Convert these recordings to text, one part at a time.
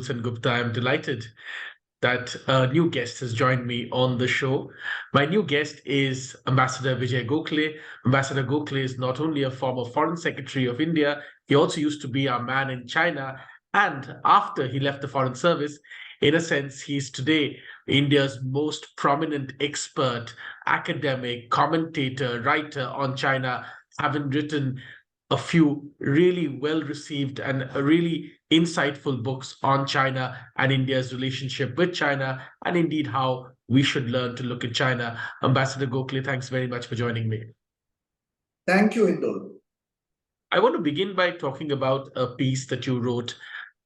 Hindol Sengupta. I'm delighted that a new guest has joined me on the show. My new guest is Ambassador Vijay Gokhale. Ambassador Gokhale is not only a former Foreign Secretary of India, he also used to be our man in China. And after he left the Foreign Service, in a sense, he's today India's most prominent expert, academic, commentator, writer on China, having written a few really well received and really insightful books on China and India's relationship with China, and indeed how we should learn to look at China. Ambassador Gokhale, thanks very much for joining me. Thank you, Hindol. I want to begin by talking about a piece that you wrote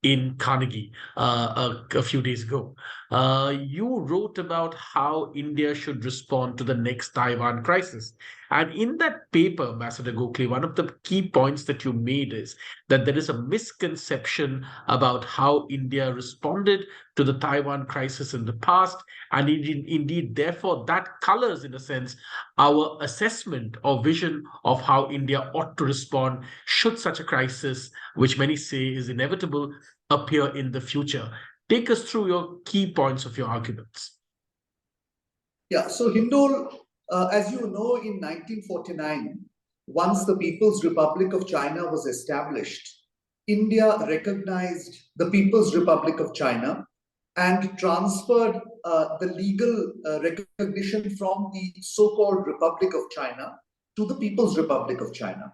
in Carnegie a few days ago. You wrote about how India should respond to the next Taiwan crisis. And in that paper, Ambassador Gokhale, one of the key points that you made is that there is a misconception about how India responded to the Taiwan crisis in the past. And indeed, therefore, that colors, in a sense, our assessment or vision of how India ought to respond should such a crisis, which many say is inevitable, appear in the future. Take us through your key points of your arguments. Yeah, so Hindol, as you know, in 1949, once the People's Republic of China was established, India recognized the People's Republic of China and transferred the legal recognition from the so-called Republic of China to the People's Republic of China.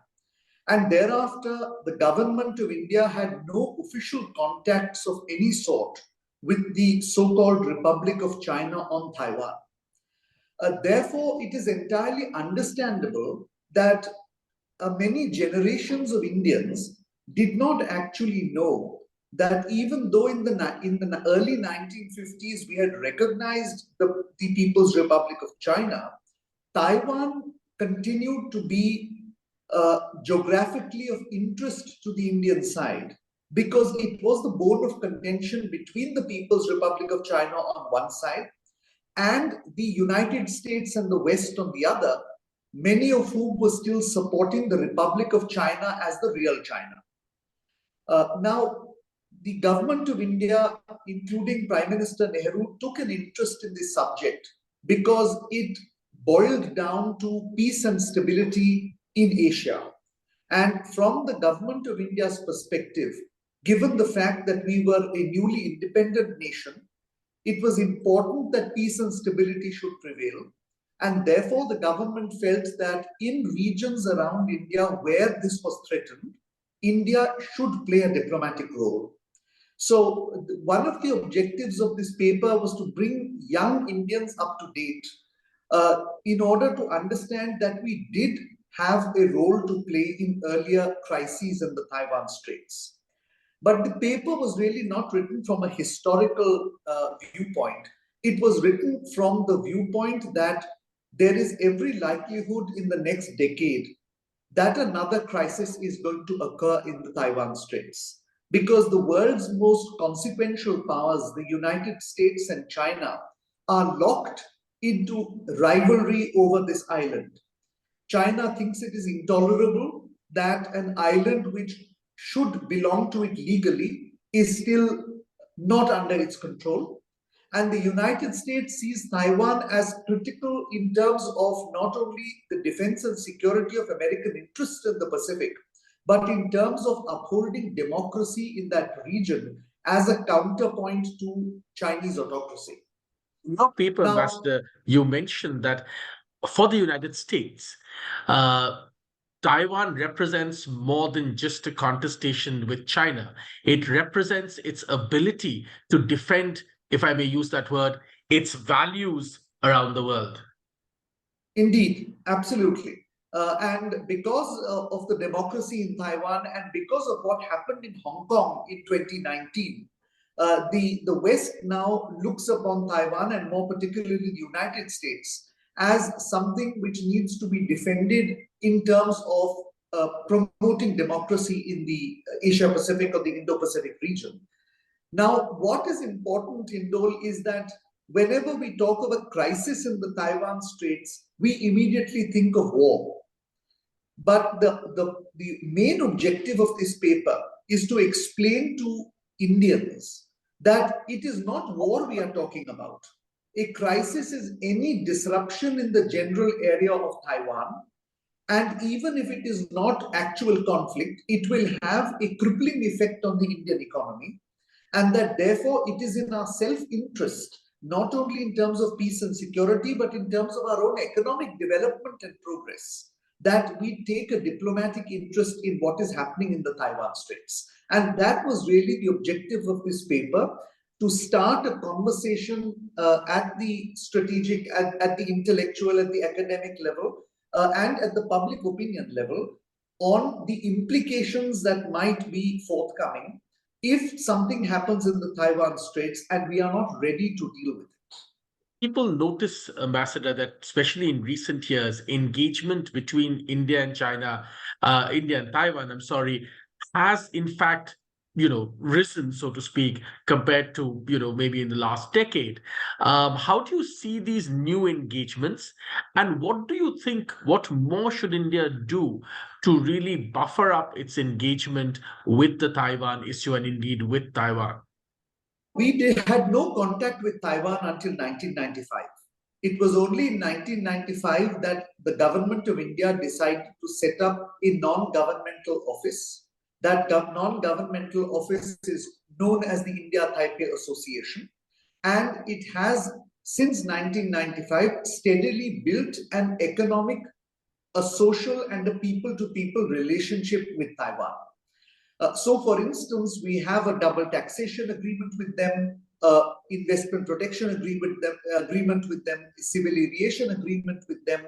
And thereafter, the government of India had no official contacts of any sort with the so-called Republic of China on Taiwan. Therefore, it is entirely understandable that many generations of Indians did not actually know that even though in the early 1950s we had recognized the People's Republic of China, Taiwan continued to be geographically of interest to the Indian side because it was the bone of contention between the People's Republic of China on one side and the United States and the West on the other, many of whom were still supporting the Republic of China as the real China. Now, the government of India, including Prime Minister Nehru, took an interest in this subject because it boiled down to peace and stability in Asia. And from the government of India's perspective, given the fact that we were a newly independent nation, it was important that peace and stability should prevail. And therefore, the government felt that in regions around India where this was threatened, India should play a diplomatic role. So one of the objectives of this paper was to bring young Indians up to date in order to understand that we did have a role to play in earlier crises in the Taiwan Straits. But the paper was really not written from a historical viewpoint. It was written from the viewpoint that there is every likelihood in the next decade that another crisis is going to occur in the Taiwan Straits. Because the world's most consequential powers, the United States and China, are locked into rivalry over this island. China thinks it is intolerable that an island which should belong to it legally is still not under its control. And the United States sees Taiwan as critical in terms of not only the defense and security of American interests in the Pacific, but in terms of upholding democracy in that region as a counterpoint to Chinese autocracy. In your paper, Ambassador, you mentioned that for the United States, Taiwan represents more than just a contestation with China. It represents its ability to defend, if I may use that word, its values around the world. Indeed, absolutely. And because of the democracy in Taiwan and because of what happened in Hong Kong in 2019, the West now looks upon Taiwan and more particularly the United States as something which needs to be defended in terms of promoting democracy in the Asia-Pacific or the Indo-Pacific region. Now, what is important, Hindol, is that whenever we talk of a crisis in the Taiwan Straits, we immediately think of war. But the main objective of this paper is to explain to Indians that it is not war we are talking about. A crisis is any disruption in the general area of Taiwan. And even if it is not actual conflict, it will have a crippling effect on the Indian economy. And that therefore it is in our self-interest, not only in terms of peace and security, but in terms of our own economic development and progress, that we take a diplomatic interest in what is happening in the Taiwan Straits. And that was really the objective of this paper, to start a conversation at the strategic, at the intellectual, at the academic level, and at the public opinion level on the implications that might be forthcoming if something happens in the Taiwan Straits and we are not ready to deal with it. People notice, Ambassador, that especially in recent years, engagement between India and Taiwan, I'm sorry, has in fact, risen, so to speak, compared to, maybe in the last decade. How do you see these new engagements? And what do you think, what more should India do to really buffer up its engagement with the Taiwan issue and indeed with Taiwan? We had no contact with Taiwan until 1995. It was only in 1995 that the government of India decided to set up a non-governmental office. That non-governmental office is known as the India-Taipei Association. And it has, since 1995, steadily built an economic, a social, and a people-to-people relationship with Taiwan. So, for instance, we have a double taxation agreement with them, investment protection agreement with them, civil aviation agreement with them,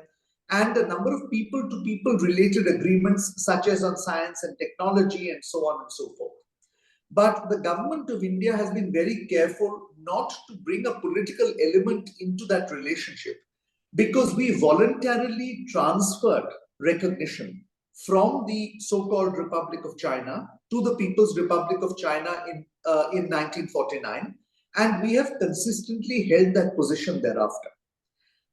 and a number of people-to-people related agreements, such as on science and technology and so on and so forth. But the government of India has been very careful not to bring a political element into that relationship, because we voluntarily transferred recognition from the so-called Republic of China to the People's Republic of China in 1949, and we have consistently held that position thereafter.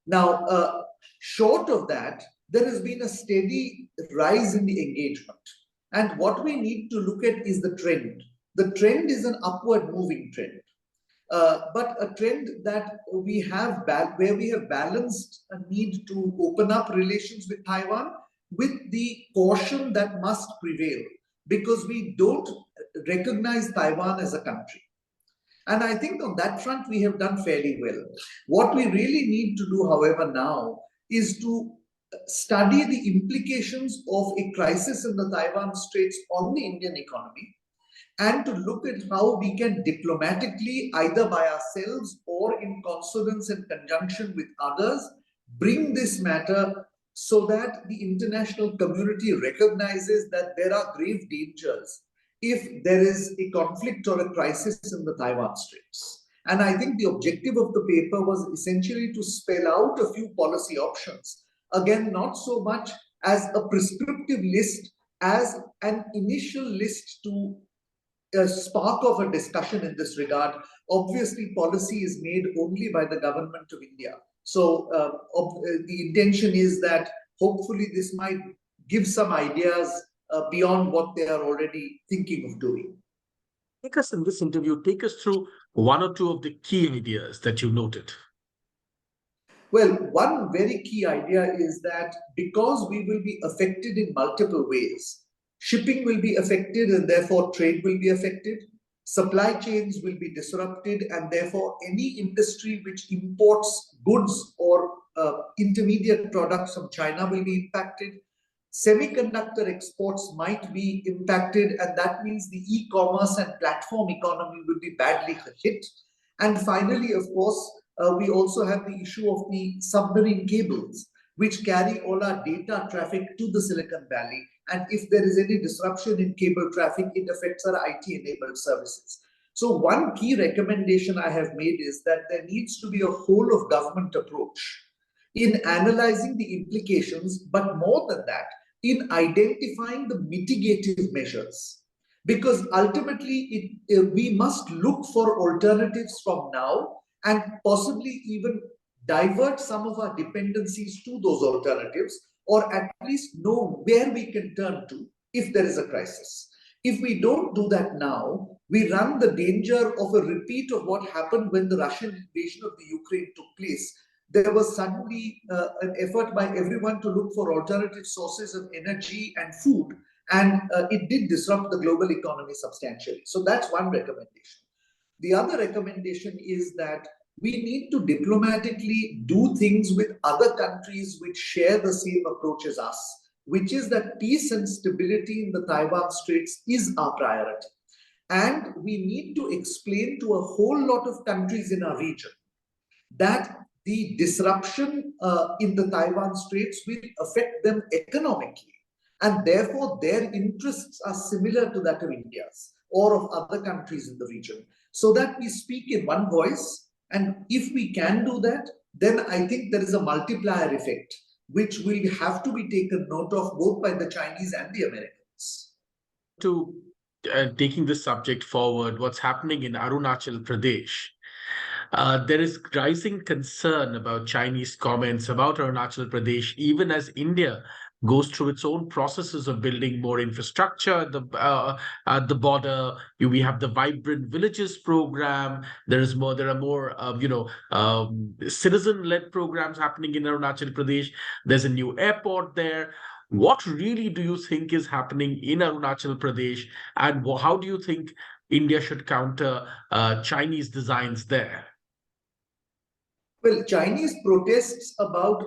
Now, short of that, there has been a steady rise in the engagement, and what we need to look at is the trend. The trend is an upward moving trend. But a trend that we have, where we have balanced a need to open up relations with Taiwan with the caution that must prevail, because we don't recognize Taiwan as a country. And I think on that front, we have done fairly well. What we really need to do, however, now is to study the implications of a crisis in the Taiwan Straits on the Indian economy, and to look at how we can diplomatically, either by ourselves or in consonance and conjunction with others, bring this matter so that the international community recognizes that there are grave dangers if there is a conflict or a crisis in the Taiwan Straits. And I think the objective of the paper was essentially to spell out a few policy options. Again, not so much as a prescriptive list, as an initial list to a spark of a discussion in this regard. Obviously, policy is made only by the government of India. So the intention is that hopefully this might give some ideas beyond what they are already thinking of doing. Take us in this interview, take us through one or two of the key ideas that you noted. Well, one very key idea is that because we will be affected in multiple ways, shipping will be affected and therefore trade will be affected. Supply chains will be disrupted, and therefore any industry which imports goods or intermediate products from China will be impacted. Semiconductor exports might be impacted, and that means the e-commerce and platform economy will be badly hit. And finally, of course, we also have the issue of the submarine cables, which carry all our data traffic to the Silicon Valley. And if there is any disruption in cable traffic, it affects our IT-enabled services. So one key recommendation I have made is that there needs to be a whole of government approach in analyzing the implications, but more than that, in identifying the mitigative measures. Because ultimately, we must look for alternatives from now, and possibly even divert some of our dependencies to those alternatives, or at least know where we can turn to if there is a crisis. If we don't do that now, we run the danger of a repeat of what happened when the Russian invasion of the Ukraine took place. There was suddenly an effort by everyone to look for alternative sources of energy and food, and it did disrupt the global economy substantially. So that's one recommendation. The other recommendation is that we need to diplomatically do things with other countries which share the same approach as us, which is that peace and stability in the Taiwan Straits is our priority. And we need to explain to a whole lot of countries in our region that the disruption in the Taiwan Straits will affect them economically. And therefore, their interests are similar to that of India's or of other countries in the region, so that we speak in one voice. And if we can do that, then I think there is a multiplier effect, which will have to be taken note of both by the Chinese and the Americans. To taking this subject forward, what's happening in Arunachal Pradesh? There is rising concern about Chinese comments about Arunachal Pradesh, even as India goes through its own processes of building more infrastructure at the border. We have the Vibrant Villages program. There are more, citizen-led programs happening in Arunachal Pradesh. There's a new airport there. What really do you think is happening in Arunachal Pradesh, and how do you think India should counter Chinese designs there? Well, Chinese protests about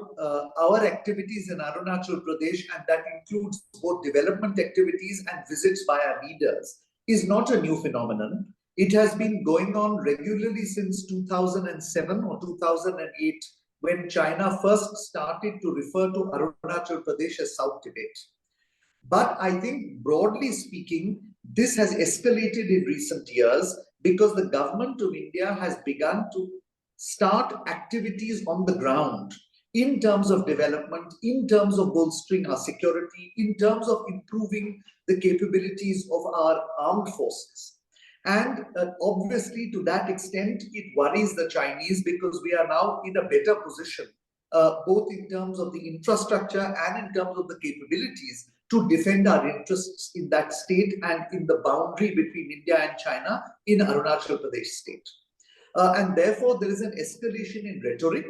our activities in Arunachal Pradesh, and that includes both development activities and visits by our leaders, is not a new phenomenon. It has been going on regularly since 2007 or 2008, when China first started to refer to Arunachal Pradesh as South Tibet. But I think, broadly speaking, this has escalated in recent years because the government of India has begun to start activities on the ground in terms of development, in terms of bolstering our security, in terms of improving the capabilities of our armed forces. And obviously, to that extent, it worries the Chinese because we are now in a better position, both in terms of the infrastructure and in terms of the capabilities to defend our interests in that state and in the boundary between India and China in Arunachal Pradesh state. And therefore, there is an escalation in rhetoric,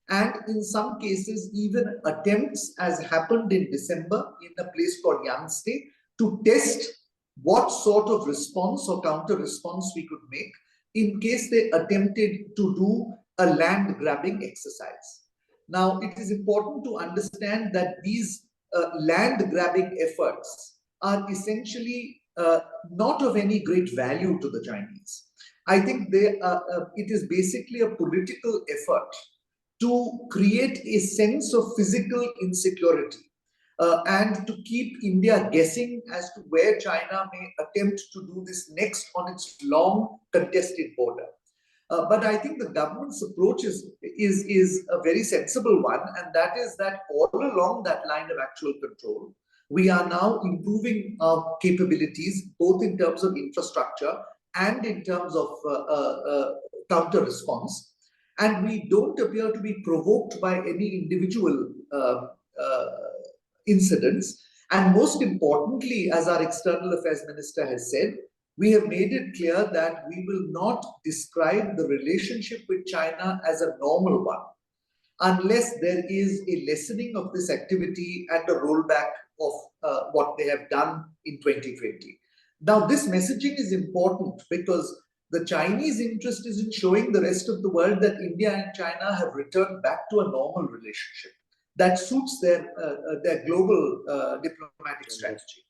and in some cases, even attempts, as happened in December in a place called Yangtze, to test what sort of response or counter response we could make in case they attempted to do a land grabbing exercise. Now, it is important to understand that these land grabbing efforts are essentially not of any great value to the Chinese. I think it is basically a political effort to create a sense of physical insecurity and to keep India guessing as to where China may attempt to do this next on its long contested border. But I think the government's approach is a very sensible one, and that is that all along that line of actual control, we are now improving our capabilities, both in terms of infrastructure and in terms of counter response. And we don't appear to be provoked by any individual incidents. And most importantly, as our External Affairs Minister has said, we have made it clear that we will not describe the relationship with China as a normal one unless there is a lessening of this activity and a rollback of what they have done in 2020. Now, this messaging is important because the Chinese interest is in showing the rest of the world that India and China have returned back to a normal relationship that suits their global diplomatic strategy.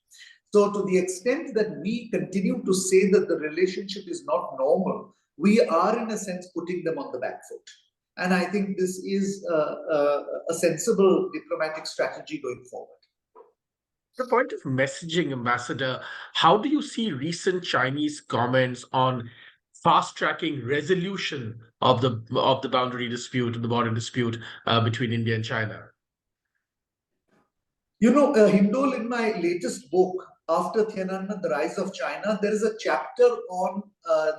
So, to the extent that we continue to say that the relationship is not normal, we are in a sense putting them on the back foot. And I think this is a sensible diplomatic strategy going forward. The point of messaging, Ambassador, how do you see recent Chinese comments on fast-tracking resolution of the boundary dispute, the border dispute between India and China? You know, Hindol, in my latest book, After Tiananmen, The Rise of China, there is a chapter on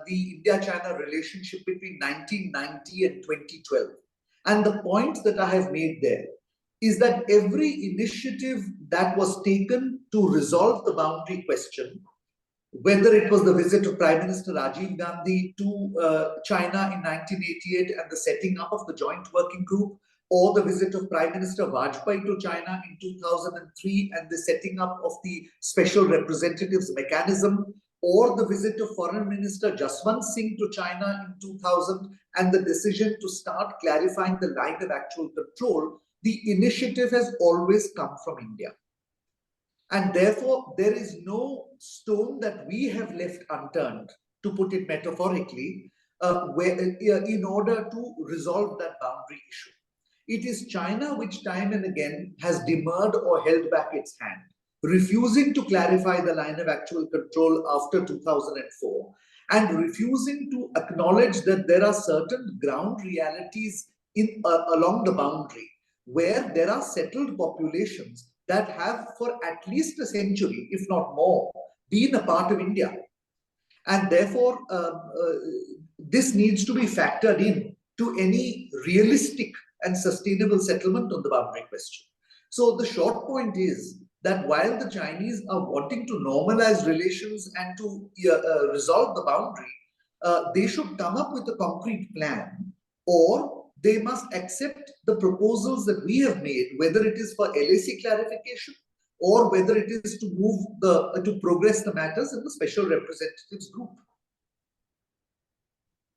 the India-China relationship between 1990 and 2012. And the point that I have made there is that every initiative that was taken to resolve the boundary question whether it was the visit of Prime Minister Rajiv Gandhi to China in 1988 and the setting up of the Joint Working Group, or the visit of Prime Minister Vajpayee to China in 2003 and the setting up of the Special Representatives Mechanism, or the visit of Foreign Minister Jaswant Singh to China in 2000 and the decision to start clarifying the line of actual control, the initiative has always come from India. And therefore, there is no stone that we have left unturned, to put it metaphorically, in order to resolve that boundary issue. It is China which time and again has demurred or held back its hand, refusing to clarify the line of actual control after 2004, and refusing to acknowledge that there are certain ground realities along the boundary where there are settled populations that have for at least a century, if not more, been a part of India. And therefore, this needs to be factored in to any realistic and sustainable settlement on the boundary question. So the short point is that while the Chinese are wanting to normalize relations and to resolve the boundary, they should come up with a concrete plan, or they must accept the proposals that we have made, whether it is for LAC clarification or whether it is to move to progress the matters in the special representatives group.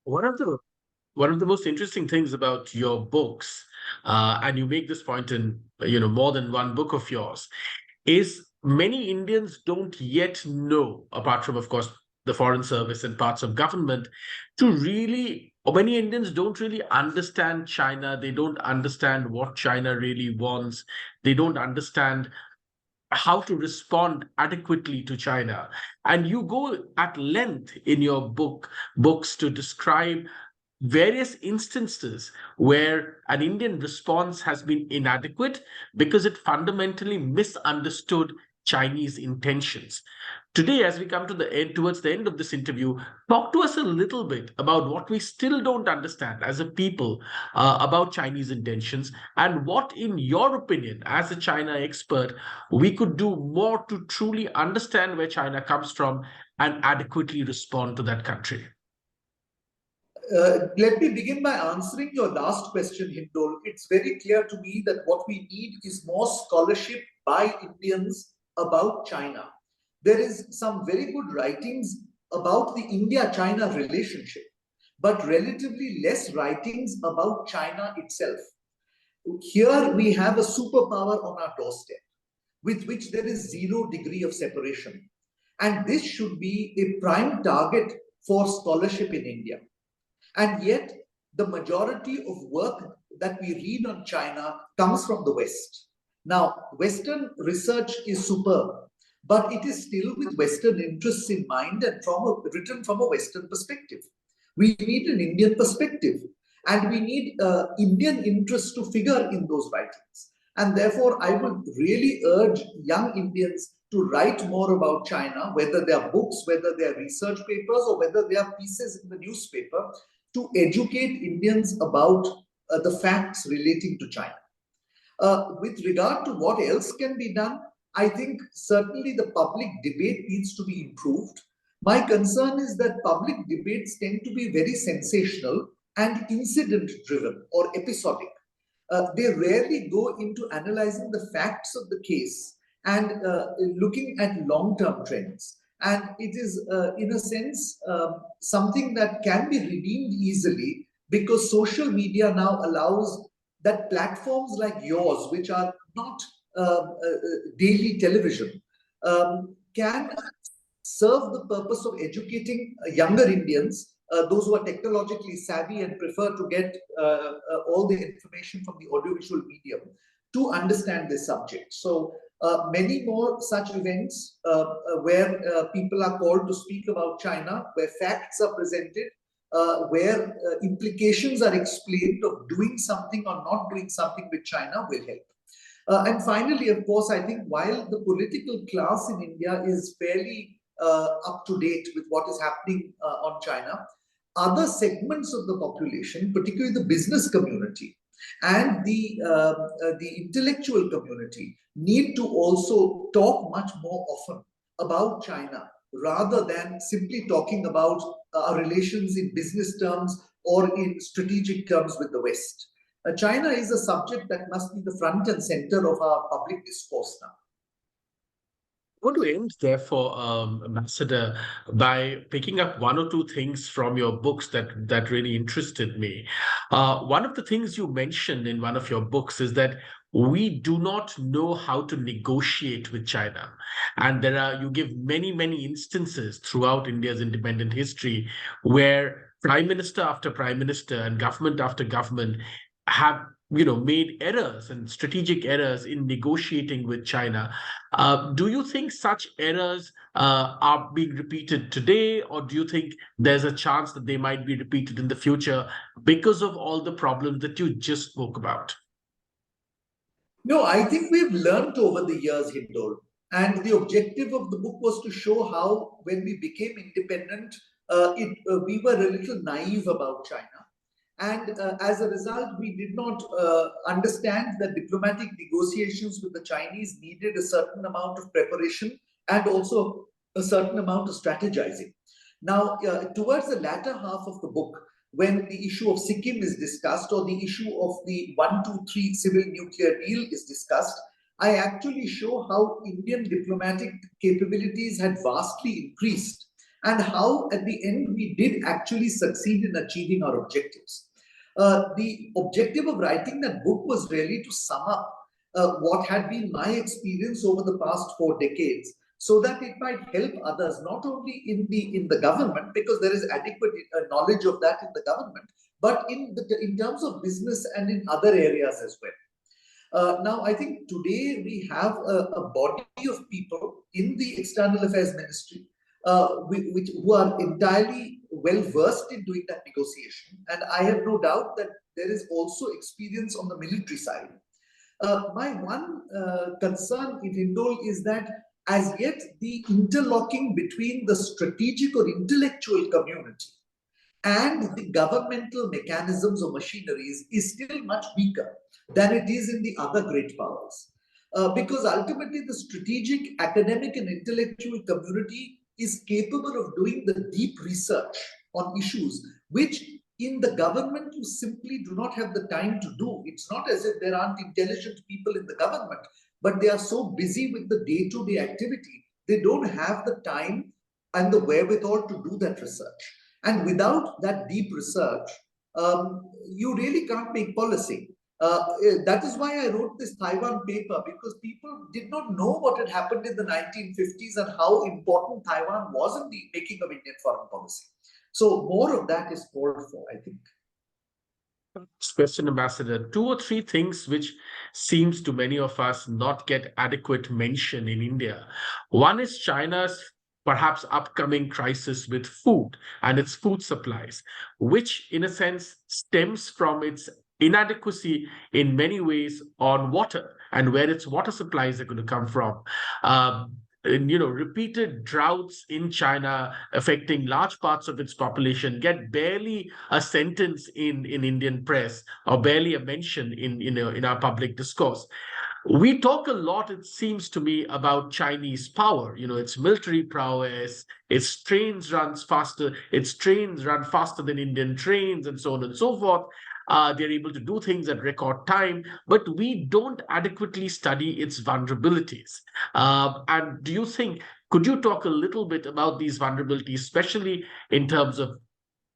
One of the most interesting things about your books, and you make this point in more than one book of yours, is many Indians don't yet know, apart from, of course, the foreign service and parts of government, or many Indians don't really understand China. They don't understand what China really wants. They don't understand how to respond adequately to China. And you go at length in your books to describe various instances where an Indian response has been inadequate because it fundamentally misunderstood Chinese intentions. Today, as we come to towards the end of this interview, talk to us a little bit about what we still don't understand as a people about Chinese intentions, and what, in your opinion, as a China expert, we could do more to truly understand where China comes from and adequately respond to that country. Let me begin by answering your last question, Hindol. It's very clear to me that what we need is more scholarship by Indians about China. There is some very good writings about the India-China relationship, but relatively less writings about China itself. Here we have a superpower on our doorstep, with which there is 0 degree of separation. And this should be a prime target for scholarship in India. And yet, the majority of work that we read on China comes from the West. Now, Western research is superb, but it is still with Western interests in mind and written from a Western perspective. We need an Indian perspective, and we need Indian interests to figure in those writings. And therefore, I would really urge young Indians to write more about China, whether they are books, whether they are research papers, or whether they are pieces in the newspaper, to educate Indians about the facts relating to China. With regard to what else can be done, I think certainly the public debate needs to be improved. My concern is that public debates tend to be very sensational and incident-driven or episodic. They rarely go into analyzing the facts of the case and looking at long-term trends. And it is, in a sense, something that can be redeemed easily, because social media now allows that platforms like yours, which are not daily television, can serve the purpose of educating younger Indians, those who are technologically savvy and prefer to get all the information from the audiovisual medium, to understand this subject. So many more such events where people are called to speak about China, where facts are presented, where implications are explained of doing something or not doing something with China will help. And finally, of course, I think while the political class in India is fairly up to date with what is happening on China, other segments of the population, particularly the business community and the intellectual community, need to also talk much more often about China, rather than simply talking about our relations in business terms or in strategic terms with the West. China is a subject that must be the front and center of our public discourse now. I want to end, therefore, Ambassador, by picking up one or two things from your books that really interested me. One of the things you mentioned in one of your books is that we do not know how to negotiate with China, and you give many instances throughout India's independent history where prime minister after prime minister and government after government have made errors and strategic errors in negotiating with China. Do you think such errors are being repeated today, or do you think there's a chance that they might be repeated in the future because of all the problems that you just spoke about? No, I think we've learned over the years, Hindol. And the objective of the book was to show how, when we became independent, we were a little naive about China. And as a result, we did not understand that diplomatic negotiations with the Chinese needed a certain amount of preparation and also a certain amount of strategizing. Now, towards the latter half of the book, when the issue of Sikkim is discussed or the issue of the 123 civil nuclear deal is discussed, I actually show how Indian diplomatic capabilities had vastly increased and how at the end we did actually succeed in achieving our objectives. The objective of writing that book was really to sum up what had been my experience over the past 4 decades, so that it might help others, not only in the government, because there is adequate knowledge of that in the government, but in terms of business and in other areas as well. Now, I think today we have a body of people in the External Affairs Ministry who are entirely well versed in doing that negotiation. And I have no doubt that there is also experience on the military side. My one concern in Hindol is that as yet the interlocking between the strategic or intellectual community and the governmental mechanisms or machineries is still much weaker than it is in the other great powers. Because ultimately the strategic, academic and intellectual community is capable of doing the deep research on issues which in the government you simply do not have the time to do. It's not as if there aren't intelligent people in the government, but they are so busy with the day-to-day activity, they don't have the time and the wherewithal to do that research. And without that deep research, you really can't make policy. That is why I wrote this Taiwan paper, because people did not know what had happened in the 1950s and how important Taiwan was in the making of Indian foreign policy. So more of that is called for, I think. Question, Ambassador. Two or three things which seems to many of us not get adequate mention in India. One is China's perhaps upcoming crisis with food and its food supplies, which in a sense stems from its inadequacy in many ways on water and where its water supplies are going to come from. And, repeated droughts in China affecting large parts of its population get barely a sentence in Indian press or barely a mention in our public discourse. We talk a lot, it seems to me, about Chinese power, its military prowess, its trains run faster than Indian trains, and so on and so forth. They're able to do things at record time, but we don't adequately study its vulnerabilities. And do you think, could you talk a little bit about these vulnerabilities, especially in terms of,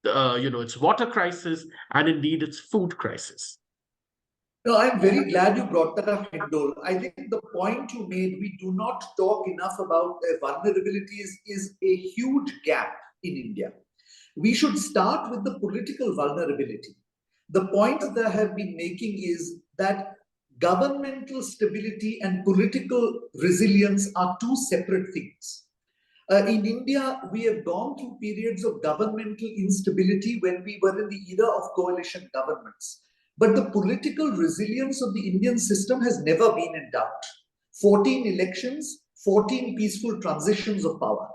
its water crisis and indeed its food crisis? No, I'm very glad you brought that up, Hindol. I think the point you made, we do not talk enough about vulnerabilities, is a huge gap in India. We should start with the political vulnerability. The point that I have been making is that governmental stability and political resilience are two separate things. In India, we have gone through periods of governmental instability when we were in the era of coalition governments. But the political resilience of the Indian system has never been in doubt. 14 elections, 14 peaceful transitions of power.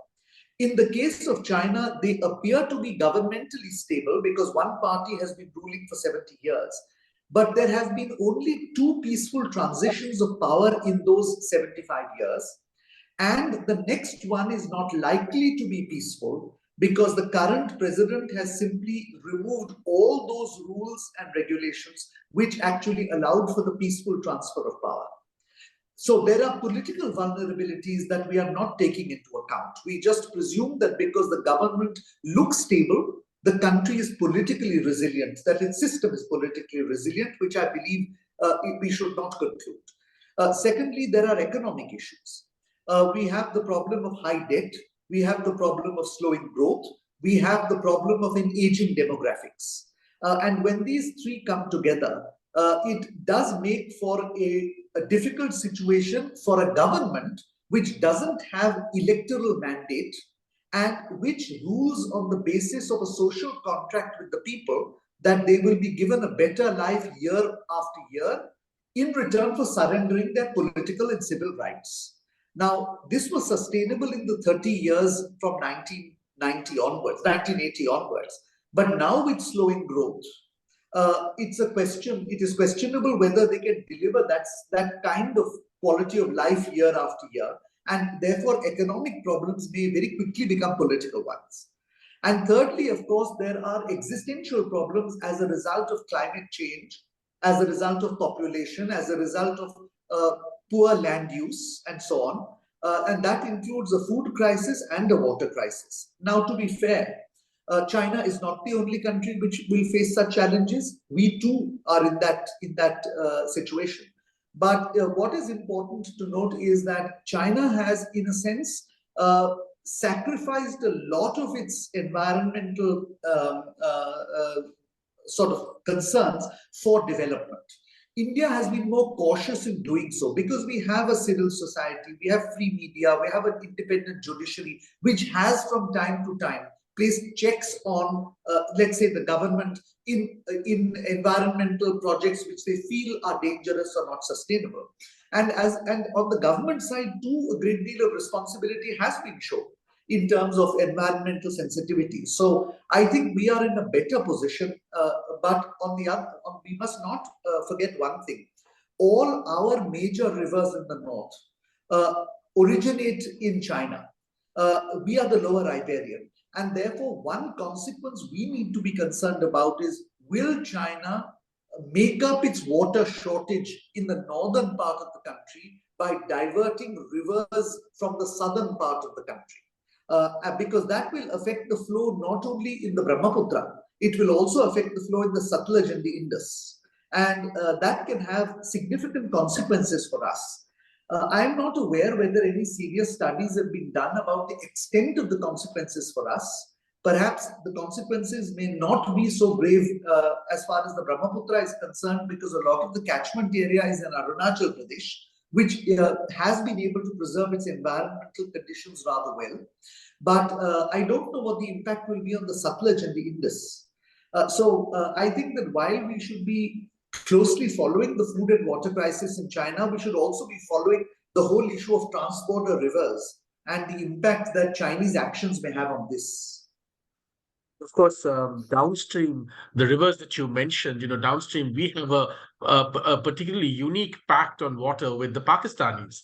In the case of China, they appear to be governmentally stable because one party has been ruling for 70 years. But there have been only 2 peaceful transitions of power in those 75 years. And the next one is not likely to be peaceful because the current president has simply removed all those rules and regulations which actually allowed for the peaceful transfer of power. So there are political vulnerabilities that we are not taking into account. We just presume that because the government looks stable, the country is politically resilient, that its system is politically resilient, which I believe we should not conclude. Secondly, there are economic issues. We have the problem of high debt. We have the problem of slowing growth. We have the problem of an aging demographics. And when these three come together, it does make for a difficult situation for a government which doesn't have electoral mandate and which rules on the basis of a social contract with the people that they will be given a better life year after year in return for surrendering their political and civil rights. Now, this was sustainable in the 30 years from 1990 onwards, 1980 onwards. But now with slowing growth, it is questionable whether they can deliver that kind of quality of life year after year. And therefore, economic problems may very quickly become political ones. And thirdly, of course, there are existential problems as a result of climate change, as a result of population, as a result of poor land use, and so on. And that includes a food crisis and a water crisis. Now, to be fair, China is not the only country which will face such challenges. We too are in that situation. But what is important to note is that China has, in a sense, sacrificed a lot of its environmental sort of concerns for development. India has been more cautious in doing so because we have a civil society, we have free media, we have an independent judiciary, which has from time to time placed checks on, let's say, the government in environmental projects which they feel are dangerous or not sustainable. And on the government side too, a great deal of responsibility has been shown in terms of environmental sensitivity. So I think we are in a better position, but on the other, we must not forget one thing. All our major rivers in the north originate in China. We are the lower riparian. And therefore, one consequence we need to be concerned about is, will China make up its water shortage in the northern part of the country by diverting rivers from the southern part of the country? Because that will affect the flow not only in the Brahmaputra, it will also affect the flow in the Satluj and the Indus. And that can have significant consequences for us. I am not aware whether any serious studies have been done about the extent of the consequences for us. Perhaps the consequences may not be so grave as far as the Brahmaputra is concerned, because a lot of the catchment area is in Arunachal Pradesh, which has been able to preserve its environmental conditions rather well. But I don't know what the impact will be on the Satluj and the Indus. So I think that while we should be closely following the food and water crisis in China, we should also be following the whole issue of transborder rivers and the impact that Chinese actions may have on this. Of course, downstream, the rivers that you mentioned, downstream, we have a particularly unique pact on water with the Pakistanis.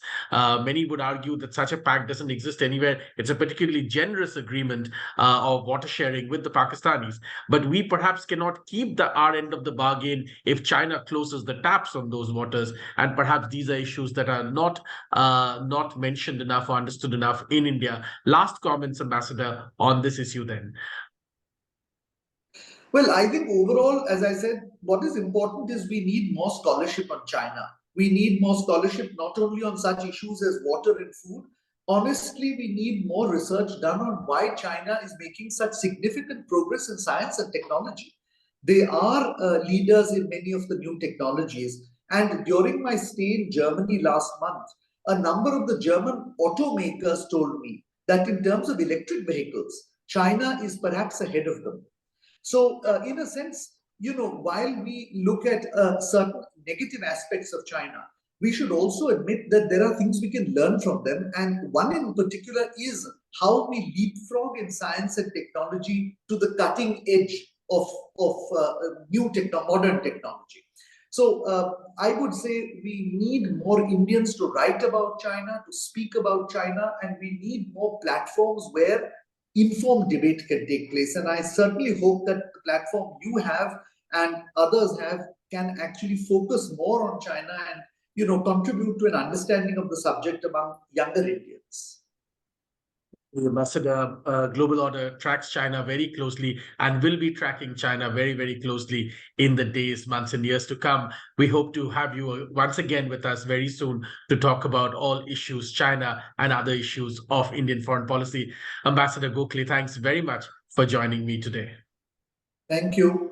Many would argue that such a pact doesn't exist anywhere. It's a particularly generous agreement of water sharing with the Pakistanis. But we perhaps cannot keep our end of the bargain if China closes the taps on those waters. And perhaps these are issues that are not mentioned enough or understood enough in India. Last comments, Ambassador, on this issue then. Well, I think overall, as I said, what is important is we need more scholarship on China. We need more scholarship not only on such issues as water and food. Honestly, we need more research done on why China is making such significant progress in science and technology. They are leaders in many of the new technologies. And during my stay in Germany last month, a number of the German automakers told me that in terms of electric vehicles, China is perhaps ahead of them. So, in a sense, while we look at certain negative aspects of China, we should also admit that there are things we can learn from them. And one in particular is how we leapfrog in science and technology to the cutting edge of modern technology. So I would say we need more Indians to write about China, to speak about China, and we need more platforms where informed debate can take place. And I certainly hope that the platform you have and others have can actually focus more on China and contribute to an understanding of the subject among younger Indians. The Ambassador, Global Order tracks China very closely and will be tracking China very, very closely in the days, months, and years to come. We hope to have you once again with us very soon to talk about all issues, China and other issues of Indian foreign policy. Ambassador Gokhale, thanks very much for joining me today. Thank you.